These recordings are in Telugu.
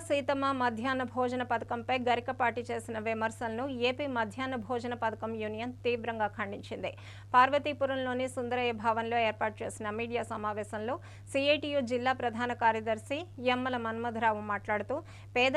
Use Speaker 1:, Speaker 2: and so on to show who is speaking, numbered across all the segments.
Speaker 1: సీతమ్మ మధ్యాహ్న భోజన పథకంపై గరికపాటి చేసిన విమర్శలను ఏపీ మధ్యాహ్న భోజన పథకం యూనియన్ తీవ్రంగా ఖండించింది. పార్వతీపురంలోని సుందరయ్య భవన్లో ఏర్పాటు చేసిన మీడియా సమావేశంలో సిఐటియు జిల్లా ప్రధాన కార్యదర్శి యమ్మల మన్మథరావు మాట్లాడుతూ పేద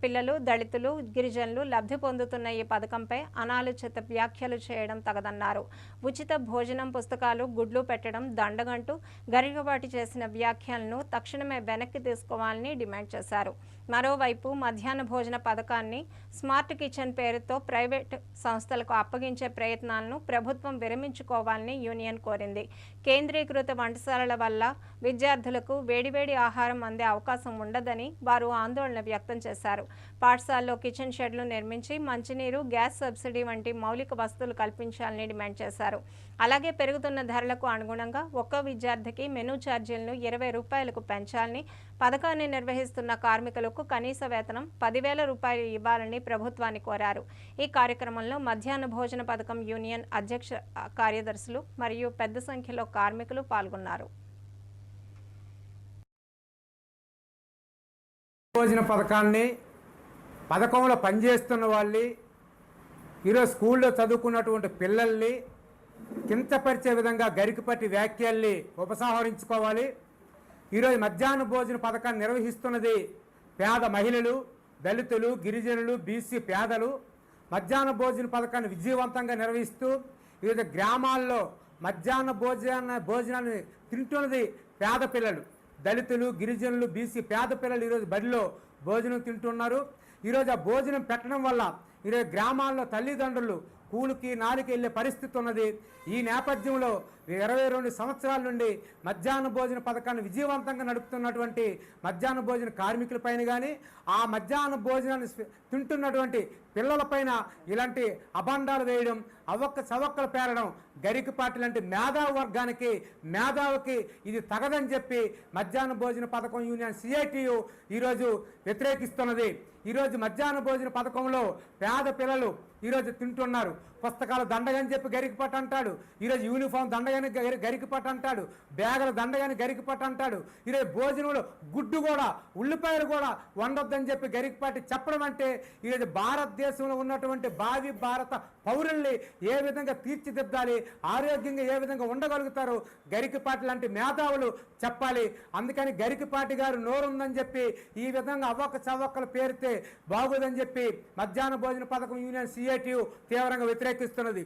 Speaker 1: పిల్లలు, దళితులు, గిరిజనులు లబ్ధి పొందుతున్న ఈ పథకంపై అనాలోచిత వ్యాఖ్యలు చేయడం తగదన్నారు. ఉచిత భోజనం, పుస్తకాలు, గుడ్లు పెట్టడం దండగంటూ గరికపాటి చేసిన వ్యాఖ్యలను తక్షణమే వెనక్కి తీసుకోవాలని డిమాండ్ చేశారు. మరోవైపు మధ్యాహ్న భోజన పథకాన్ని స్మార్ట్ కిచెన్ పేరుతో ప్రైవేట్ సంస్థలకు అప్పగించే ప్రయత్నాలను ప్రభుత్వం విరమించుకోవాలని యూనియన్ కోరింది. కేంద్రీకృత వంటశాలల వల్ల విద్యార్థులకు వేడివేడి ఆహారం అందే అవకాశం ఉండదని వారు ఆందోళన వ్యక్తం చేశారు. పాఠశాలలో కిచెన్ షెడ్లు నిర్మించి మంచినీరు, గ్యాస్ సబ్సిడీ వంటి మౌలిక వసతులు కల్పించాలని డిమాండ్ చేశారు. అలాగే పెరుగుతున్న ధరలకు అనుగుణంగా ఒక్కో విద్యార్థికి మెనూ ఛార్జీలను 20 రూపాయలకు పెంచాలని, పథకాన్ని నిర్వహిస్తున్న కార్మికులకు కనీస వేతనం 10,000 రూపాయలు ఇవ్వాలని ప్రభుత్వాన్ని కోరారు. ఈ కార్యక్రమంలో మధ్యాహ్న భోజన పథకం యూనియన్ అధ్యక్ష కార్యదర్శులు మరియు పెద్ద సంఖ్యలో కార్మికులు పాల్గొన్నారు.
Speaker 2: భోజన పథకంలో పనిచేస్తున్న వాళ్ళు ఈరోజు స్కూల్లో చదువుకున్నటువంటి పిల్లల్ని కించపరిచే విధంగా గరికపాటి వ్యాఖ్యల్ని ఉపసంహరించుకోవాలి. ఈరోజు మధ్యాహ్న భోజన పథకాన్ని నిర్వహిస్తున్నది పేద మహిళలు, దళితులు, గిరిజనులు, బీసీ పేదలు. మధ్యాహ్న భోజన పథకాన్ని విజయవంతంగా నిర్వహిస్తూ ఈరోజు గ్రామాల్లో మధ్యాహ్న భోజనాన్ని తింటున్నది పేద పిల్లలు, దళితులు, గిరిజనులు, బీసీ పేద పిల్లలు ఈరోజు బడిలో భోజనం తింటున్నారు. ఈరోజు ఆ భోజనం పెట్టడం వల్ల ఈరోజు గ్రామాల్లో తల్లిదండ్రులు కూలికి నాలికి వెళ్ళే పరిస్థితి ఉన్నది. ఈ నేపథ్యంలో 22 సంవత్సరాల నుండి మధ్యాహ్న భోజన పథకాన్ని విజయవంతంగా నడుపుతున్నటువంటి మధ్యాహ్న భోజన కార్మికులపైన కానీ, ఆ మధ్యాహ్న భోజనాన్ని తింటున్నటువంటి పిల్లలపైన ఇలాంటి అభండాలు వేయడం, చవక్కలు పేరడం గరికపాటి లాంటి మేధావి వర్గానికి, మేధావికి ఇది తగదని చెప్పి మధ్యాహ్న భోజన పథకం యూనియన్ సిఐటియు ఈరోజు వ్యతిరేకిస్తున్నది. ఈరోజు మధ్యాహ్న భోజన పథకంలో పేద పిల్లలు ఈరోజు తింటున్నారు. పుస్తకాలు దండగని చెప్పి గరికపాటి అంటాడు, ఈరోజు యూనిఫామ్ దండగని గరికపాటి అంటాడు, బ్యాగులు దండగని గరికపాటి అంటాడు. ఈరోజు భోజనంలో గుడ్డు కూడా, ఉల్లిపాయలు కూడా వండొద్దని చెప్పి గరికపాటి చెప్పడం అంటే ఈరోజు భారతదేశంలో ఉన్నటువంటి భావి భారత పౌరుల్ని ఏ విధంగా తీర్చిదిద్దాలి, ఆరోగ్యంగా ఏ విధంగా ఉండగలుగుతారో గరికపాటి లాంటి మేధావులు చెప్పాలి. అందుకని గరికపాటి గారు నోరుందని చెప్పి ఈ విధంగా చవక్కలు పేరితే బాగోదని చెప్పి మధ్యాహ్న భోజన పథకం యూనియన్ సిఐటియు తీవ్రంగా వ్యతిరేకిస్తున్నది.